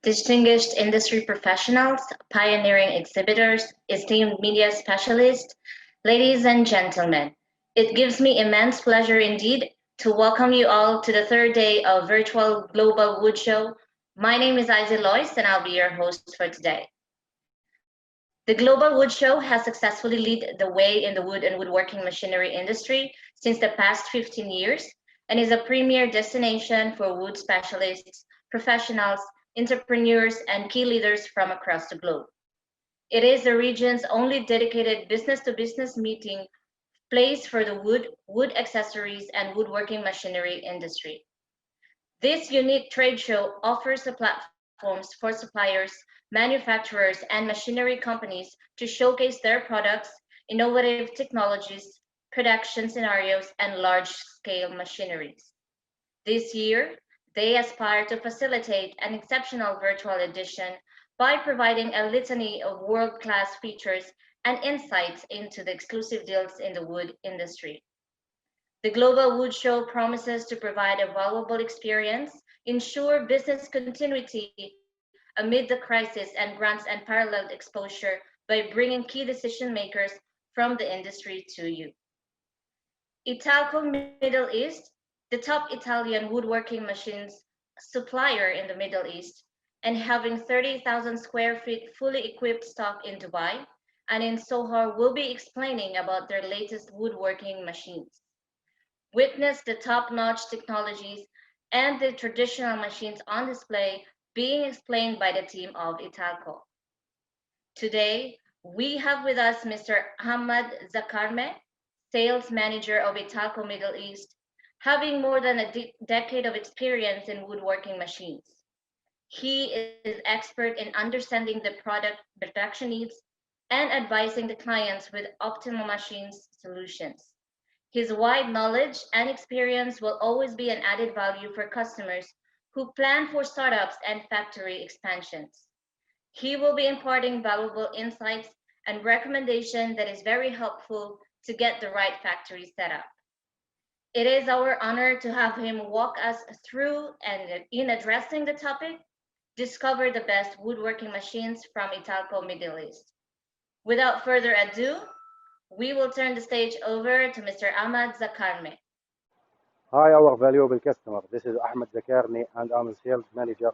distinguished industry professionals, pioneering exhibitors, esteemed media specialists, ladies and gentlemen, it gives me immense pleasure indeed to welcome you all to the third day of Virtual Global Wood Show. My name is Izzy Lois and I'll be your host for today. The Global Wood Show has successfully led the way in the wood and woodworking machinery industry since the past 15 years and is a premier destination for wood specialists, professionals, entrepreneurs, and key leaders from across the globe. It is the region's only dedicated business-to-business meeting place for the wood accessories, and woodworking machinery industry. This unique trade show offers the platforms for suppliers, manufacturers, and machinery companies to showcase their products, innovative technologies, production scenarios, and large-scale machineries. This year, they aspire to facilitate an exceptional virtual edition by providing a litany of world-class features and insights into the exclusive deals in the wood industry. The Global Wood Show promises to provide a valuable experience, ensure business continuity amid the crisis, and grants unparalleled exposure by bringing key decision makers from the industry to you. Italco Middle East, the top Italian woodworking machines supplier in the Middle East, and having 30,000 square feet fully equipped stock in Dubai and in Sohar, will be explaining about their latest woodworking machines. Witness the top-notch technologies and the traditional machines on display being explained by the team of Italco. Today, we have with us Mr. Ahmad Zakarme, Sales Manager of Italco Middle East, having more than a decade of experience in woodworking machines. He is expert in understanding the product production needs and advising the clients with optimal machines solutions. His wide knowledge and experience will always be an added value for customers who plan for startups and factory expansions. He will be imparting valuable insights and recommendation that is very helpful to get the right factory set up. It is our honor to have him walk us through and in addressing the topic, discover the best woodworking machines from Italco Middle East. Without further ado, we will turn the stage over to Mr. Ahmad Zakarme. Hi, our valuable customer. This is Ahmed Zakarni, and I'm the sales manager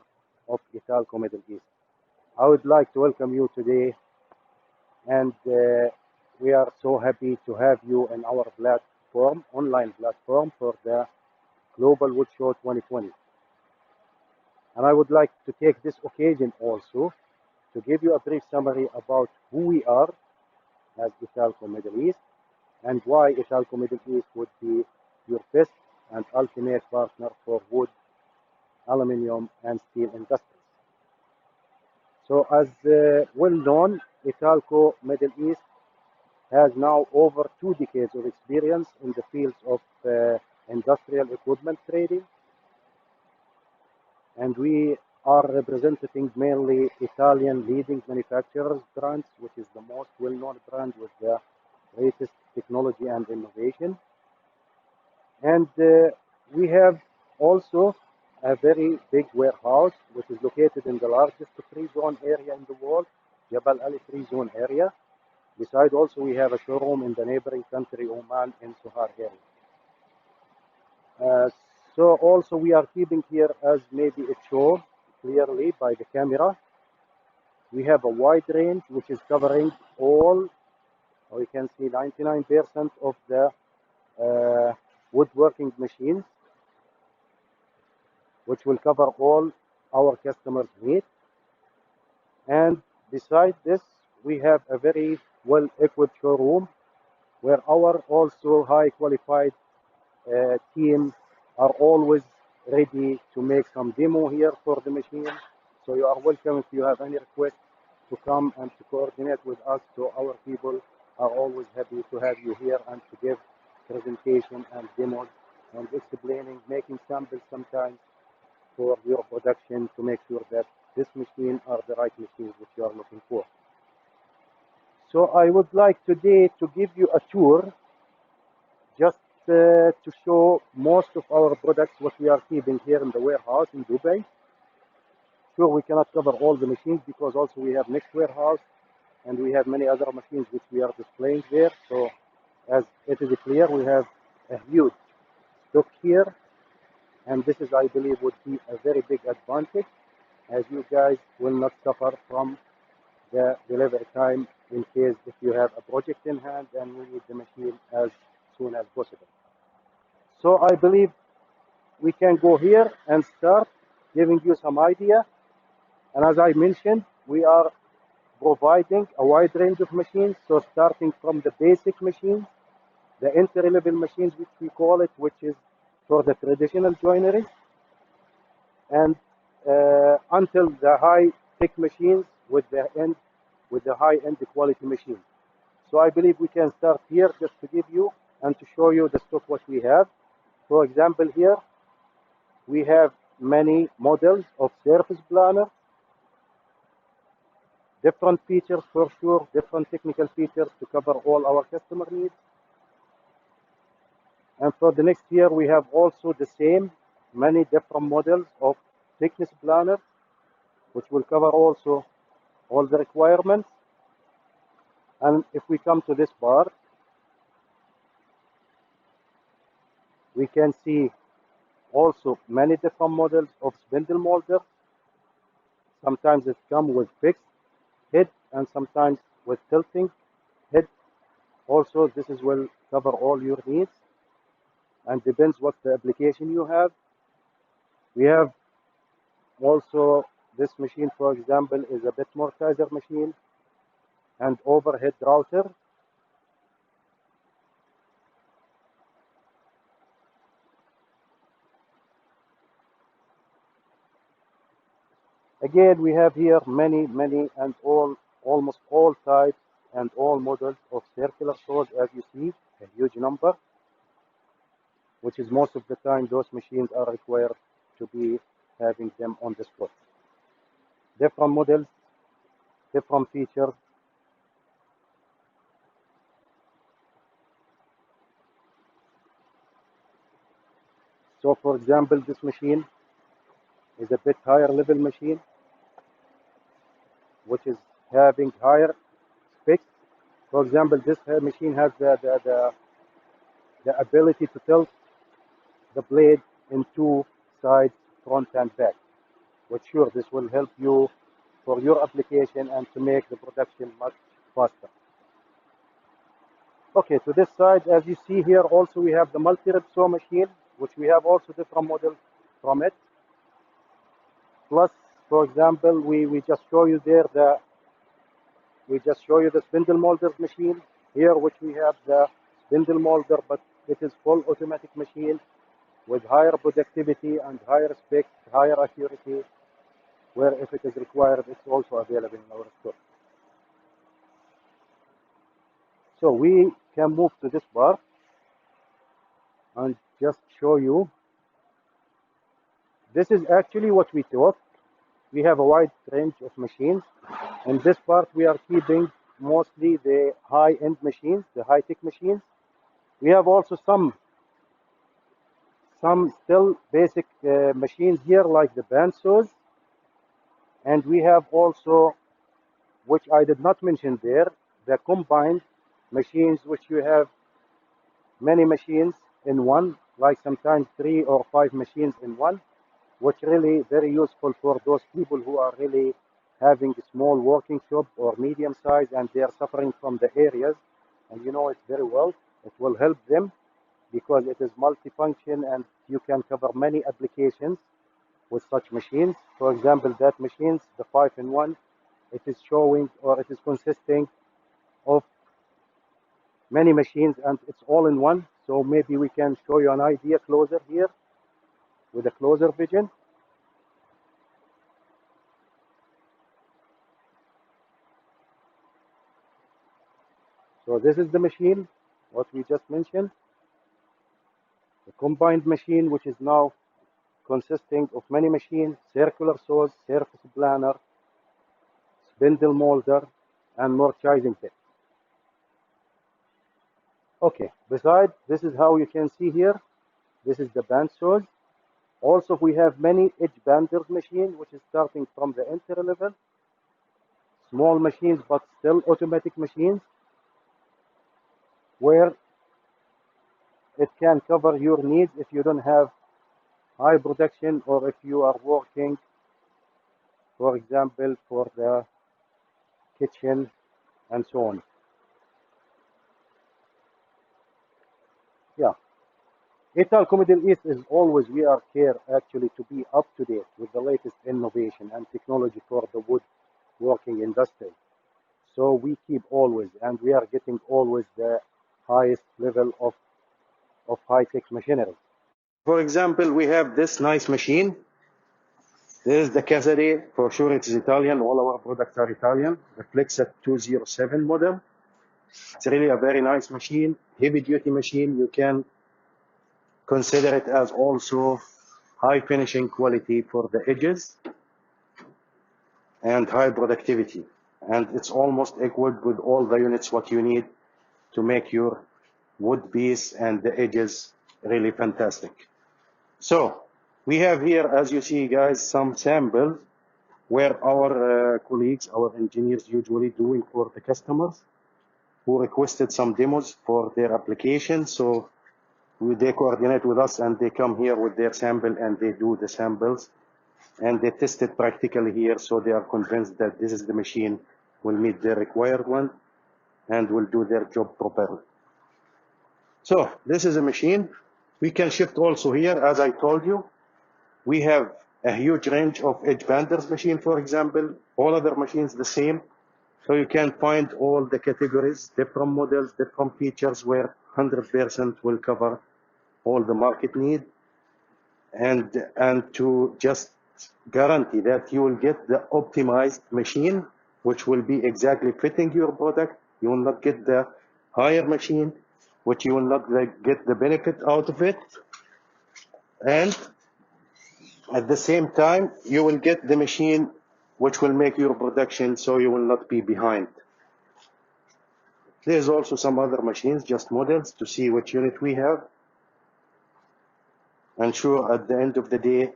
of Italco Middle East. I would like to welcome you today, and we are so happy to have you in our platform, online platform for the Global Wood Show 2020. And I would like to take this occasion also to give you a brief summary about who we are as Italco Middle East and why Italco Middle East would be your best and ultimate partner for wood, aluminium, and steel industries. So as well known, Italco Middle East has now over 2 decades of experience in the fields of industrial equipment trading, and we are representing mainly Italian leading manufacturers brands, which is the most well-known brand with the latest technology and innovation. And we have also a very big warehouse, which is located in the largest free zone area in the world, Jebel Ali free zone area. Besides, also we have a showroom in the neighboring country, Oman, in Sohar area. So also we are keeping here, as maybe it shows clearly by the camera, we have a wide range which is covering all, or you can see 99% of the woodworking machines, which will cover all our customers' needs. And besides this, we have a very well-equipped showroom where our also high qualified team are always ready to make some demo here for the machine. So you are welcome if you have any request to come and to coordinate with us. So our people are always happy to have you here and to give presentation and demos and explaining, making samples sometimes for your production to make sure that this machine are the right machines which you are looking for. So I would like today to give you a tour just to show most of our products what we are keeping here in the warehouse in Dubai. Sure, we cannot cover all the machines because also we have next warehouse and we have many other machines which we are displaying there. So as it is clear, we have a huge stock here, and this is, I believe, would be a very big advantage as you guys will not suffer from the delivery time in case if you have a project in hand and we need the machine as soon as possible. So I believe we can go here and start giving you some idea. And as I mentioned, we are providing a wide range of machines. So starting from the basic machines, the entry-level machines, which we call it, which is for the traditional joinery, and until the high-tech machines with the high-end quality machines. So I believe we can start here just to give you and to show you the stock what we have. For example, here we have many models of surface planner, different features for sure, different technical features to cover all our customer needs. And for the next year, we have also the same, many different models of thickness planner, which will cover also all the requirements. And if we come to this part, we can see also many different models of spindle molder. Sometimes it comes with fixed head and sometimes with tilting head. Also, this is will cover all your needs and depends what the application you have. We have also this machine, for example, is a bit mortizer machine and overhead router. Again, we have here many and almost all types and all models of circular saws, as you see, a huge number, which is most of the time those machines are required to be having them on the spot. Different models, different features. So for example, this machine is a bit higher level machine, which is having higher specs. For example, this machine has the ability to tilt the blade in two sides, front and back, which sure this will help you for your application and to make the production much faster. Okay, to this side, as you see here, also we have the multi-rib saw machine, which we have also different models from it. Plus, for example, we just show you there the spindle molder machine here, which we have the spindle molder, but it is full automatic machine with higher productivity and higher specs, higher accuracy, where if it is required, it's also available in our store. So we can move to this part and just show you. This is actually what we thought. We have a wide range of machines. In this part, we are keeping mostly the high-end machines, the high-tech machines. We have also some still basic machines here, like the band saws. And we have also, which I did not mention there, the combined machines, which you have many machines in one, like sometimes 3 or 5 machines in one, which really very useful for those people who are really having a small working shop or medium size and they are suffering from the areas. And you know it very well. It will help them because it is multifunction and you can cover many applications with such machines. For example, that machines, the 5-in-1, it is showing or it is consisting of many machines and it's all in one. So maybe we can show you an idea closer here with a closer vision. So this is the machine, what we just mentioned. The combined machine, which is now consisting of many machines, circular saws, surface planer, spindle molder, and mortising tip. Okay, besides, this is how you can see here. This is the band saws. Also, we have many edge banders machine, which is starting from the entry level, small machines, but still automatic machines, where it can cover your needs if you don't have high production or if you are working, for example, for the kitchen and so on. Yeah. Italco Middle East is always, we are here actually to be up to date with the latest innovation and technology for the woodworking industry. So we keep always, and we are getting always the highest level of high-tech machinery. For example, we have this nice machine. This is the Casare, for sure it is Italian, all our products are Italian, the Flexat 207 model. It's really a very nice machine, heavy duty machine. You can consider it as also high finishing quality for the edges and high productivity. And it's almost equipped with all the units what you need to make your wood piece and the edges really fantastic. So we have here, as you see guys, some samples where our colleagues, our engineers usually doing for the customers who requested some demos for their application. So they coordinate with us and they come here with their sample and they do the samples and they test it practically here, so they are convinced that this is the machine will meet their requirement and will do their job properly. So this is a machine. We can shift also here, as I told you. We have a huge range of edge banders machine, for example. All other machines the same. So you can find all the categories, different models, different features where 100% will cover all the market need. And to just guarantee that you will get the optimized machine, which will be exactly fitting your product. You will not get the higher machine, which you will not get the benefit out of it. And at the same time, you will get the machine which will make your production so you will not be behind. There's also some other machines, just models, to see which unit we have. And sure, at the end of the day,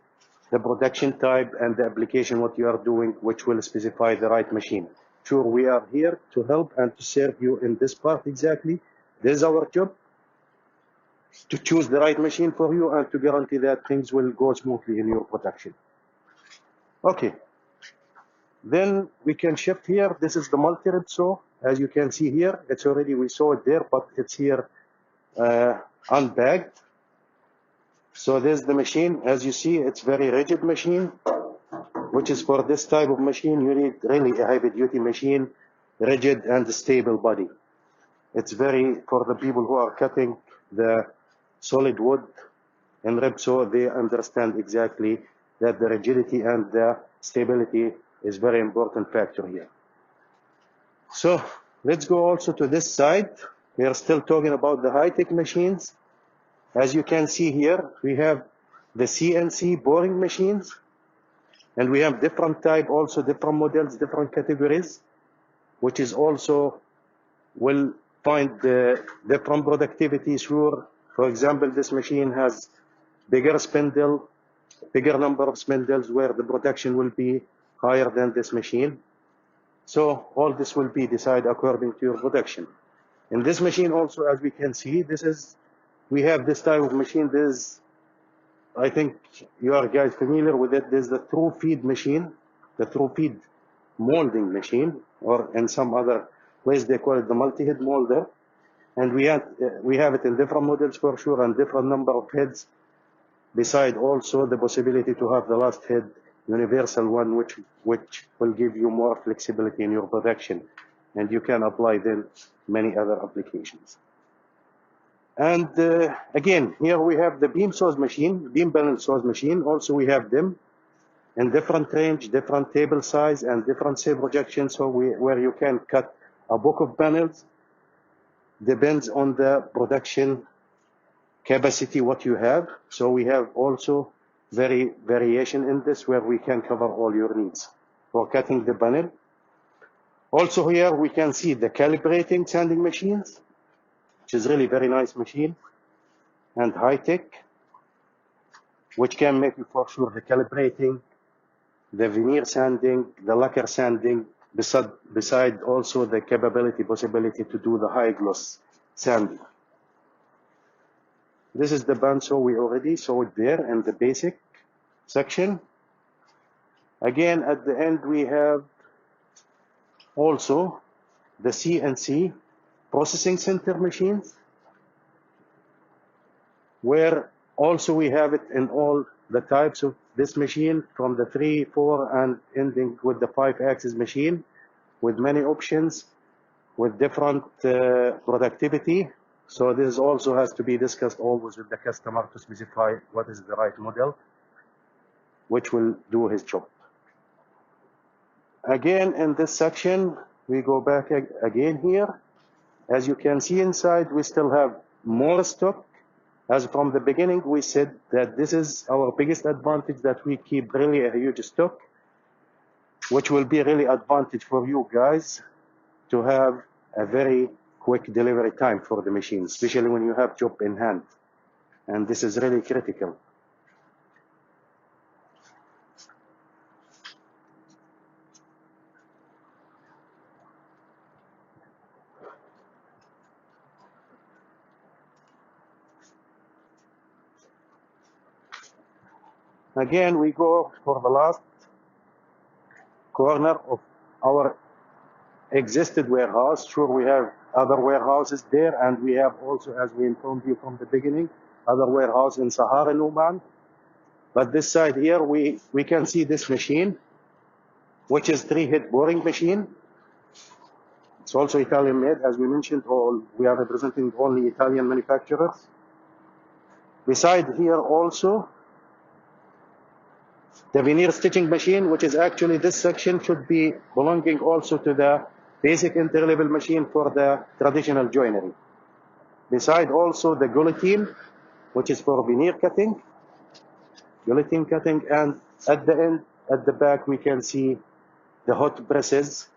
the production type and the application what you are doing, which will specify the right machine. Sure, we are here to help and to serve you in this part exactly. This is our job, to choose the right machine for you and to guarantee that things will go smoothly in your production. Okay, then we can shift here. This is the multi-rib saw. As you can see here, it's already, we saw it there, but it's here unbagged. So there's the machine. As you see, it's very rigid machine, which is for this type of machine, you need really a heavy duty machine, rigid and stable body. It's very, for the people who are cutting the solid wood in rib saw, they understand exactly that the rigidity and the stability is very important factor here. So let's go also to this side. We are still talking about the high-tech machines. As you can see here, we have the CNC boring machines, and we have different type, also different models, different categories, which is also will find the different productivity. Sure, for example, this machine has bigger spindle, bigger number of spindles where the production will be higher than this machine. So all this will be decided according to your production. In this machine also, as we can see, we have this type of machine. This, I think you are guys familiar with it. This is the true feed machine, the true feed molding machine, or in some other place they call it the multi-head molder. And we have it in different models for sure, and different number of heads. Beside also the possibility to have the last head universal one, which will give you more flexibility in your production, and you can apply then many other applications. And again, here we have the beam saws machine, beam panel saws machine. Also we have them in different range, different table size, and different say projection. So where you can cut a book of panels, depends on the production capacity what you have. So we have also variation in this, where we can cover all your needs for cutting the panel. Also here we can see the calibrating sanding machines, which is really very nice machine and high tech. which can make you for sure the calibrating, the veneer sanding, the lacquer sanding, beside also the possibility to do the high gloss sanding. This is the bandsaw we already saw it there in the basic section. Again, at the end we have also the CNC processing center machines, where also we have it in all the types of this machine, from the 3, 4 and ending with the 5-axis machine, with many options, with different productivity. So this also has to be discussed always with the customer to specify what is the right model which will do his job. Again, in this section, we go back again here. As you can see inside, we still have more stock. As from the beginning, we said that this is our biggest advantage, that we keep really a huge stock, which will be really advantage for you guys to have a very quick delivery time for the machine, especially when you have job in hand. And this is really critical. Again, we go for the last corner of our existed warehouse. Sure, we have other warehouses there, and we have also, as we informed you from the beginning, other warehouse in Sohar in Oman. But this side here, we can see this machine, which is 3-head boring machine. It's also Italian made, as we mentioned. We are representing only Italian manufacturers. Beside here also, the veneer stitching machine, which is actually, this section should be belonging also to the basic entry-level machine for the traditional joinery. Beside also the guillotine, which is for veneer cutting, and at the end, at the back, we can see the hot presses,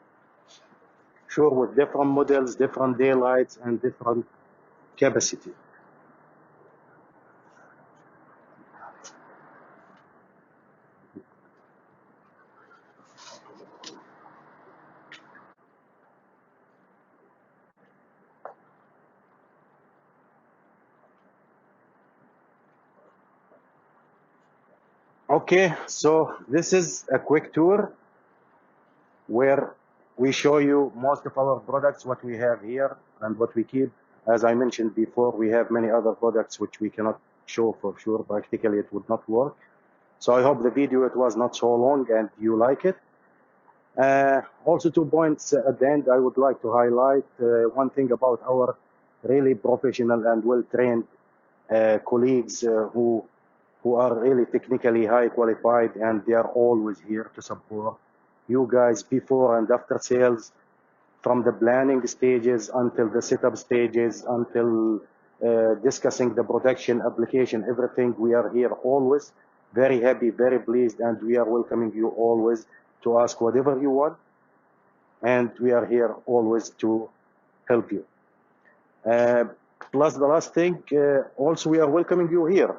sure, with different models, different daylights, and different capacity. Okay, so this is a quick tour where we show you most of our products, what we have here and what we keep. As I mentioned before, we have many other products which we cannot show for sure. Practically, it would not work. So I hope the video, it was not so long and you like it. Also, 2 points at the end I would like to highlight. One thing about our really professional and well-trained colleagues who are really technically high qualified, and they are always here to support you guys before and after sales, from the planning stages until the setup stages, until discussing the production application, everything. We are here always, very happy, very pleased, and we are welcoming you always to ask whatever you want, and we are here always to help you. Plus, the last thing, also we are welcoming you here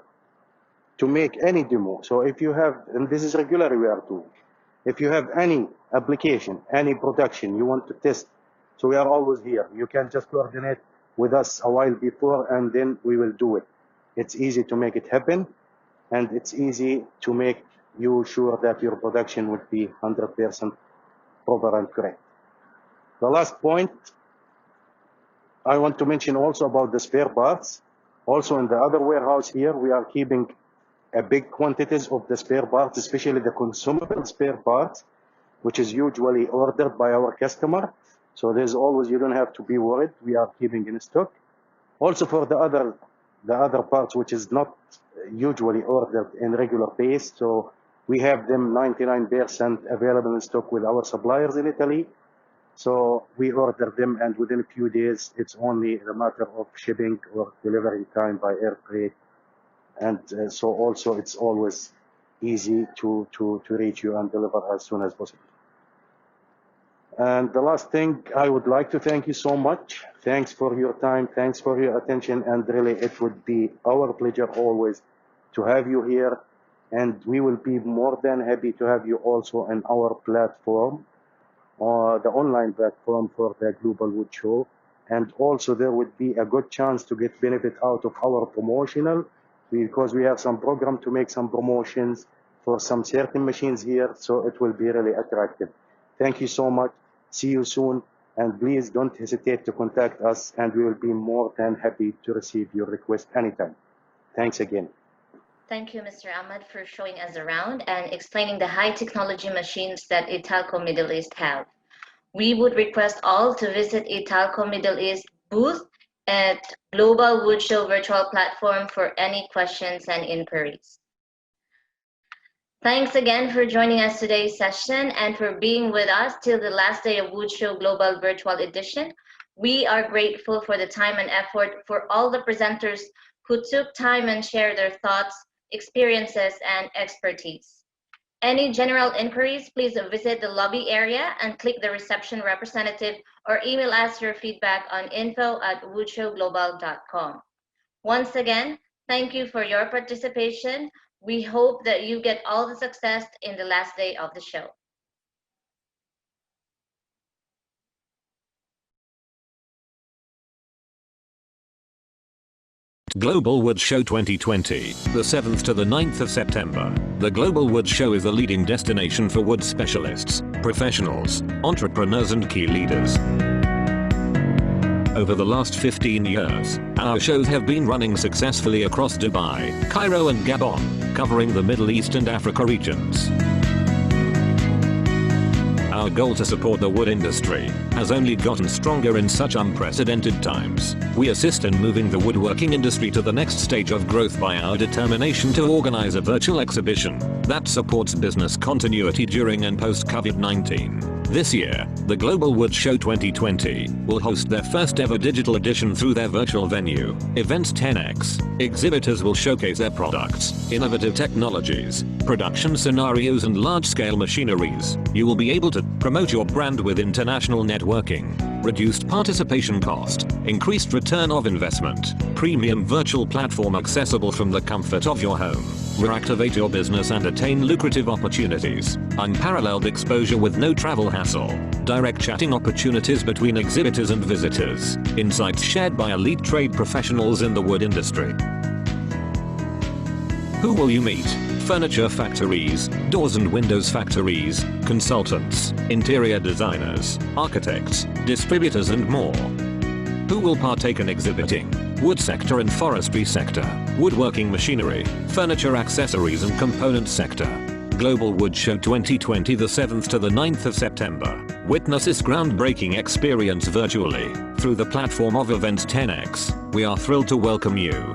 to make any demo. So if you have, and this is regularly we are doing, if you have any application, any production you want to test, so we are always here. You can just coordinate with us a while before, and then we will do it. It's easy to make it happen, and it's easy to make you sure that your production would be 100% proper and correct. The last point I want to mention also about the spare parts. Also in the other warehouse here, we are keeping a big quantities of the spare parts, especially the consumable spare parts, which is usually ordered by our customer. So there's always, you don't have to be worried. We are keeping in stock. Also for the other parts, which is not usually ordered in regular pace. So we have them 99% available in stock with our suppliers in Italy. So we order them, and within a few days, it's only a matter of shipping or delivery time by air freight. And so also it's always easy to reach you and deliver as soon as possible. And the last thing, I would like to thank you so much. Thanks for your time. Thanks for your attention. And really, it would be our pleasure always to have you here and we will be more than happy to have you also in our platform, or the online platform for the Global Wood Show. And also there would be a good chance to get benefit out of our promotional, because we have some program to make some promotions for some certain machines here, so it will be really attractive. Thank you so much. See you soon, and please don't hesitate to contact us, and we will be more than happy to receive your request anytime. Thanks again. Thank you, Mr. Ahmad, for showing us around and explaining the high technology machines that Italco Middle East have. We would request all to visit Italco Middle East booth at Global Wood Show virtual platform for any questions and inquiries. Thanks again for joining us today's session and for being with us till the last day of Wood Show Global Virtual Edition. We are grateful for the time and effort for all the presenters who took time and shared their thoughts, experiences, and expertise. Any general inquiries, please visit the lobby area and click the reception representative or email us your feedback on info@woodshowglobal.com. Once again, thank you for your participation. We hope that you get all the success in the last day of the show. Global Wood Show 2020, the 7th to the 9th of September. The Global Wood Show is a leading destination for wood specialists, professionals, entrepreneurs and key leaders. Over the last 15 years, our shows have been running successfully across Dubai, Cairo and Gabon, covering the Middle East and Africa regions. Our goal to support the wood industry has only gotten stronger in such unprecedented times. We assist in moving the woodworking industry to the next stage of growth by our determination to organize a virtual exhibition that supports business continuity during and post-COVID-19. This year, the Global Wood Show 2020 will host their first ever digital edition through their virtual venue, Events 10X. Exhibitors will showcase their products, innovative technologies, production scenarios and large-scale machineries. You will be able to promote your brand with international networking, reduced participation cost, increased return of investment, premium virtual platform accessible from the comfort of your home. Reactivate your business and attain lucrative opportunities, unparalleled exposure with no travel hassle, direct chatting opportunities between exhibitors and visitors, insights shared by elite trade professionals in the wood industry. Who will you meet? Furniture factories, doors and windows factories, consultants, interior designers, architects, distributors and more. Who will partake in exhibiting? Wood sector and forestry sector, woodworking machinery, furniture accessories and components sector. Global Wood Show 2020, the 7th to the 9th of September. Witness this groundbreaking experience virtually through the platform of Events 10X. We are thrilled to welcome you.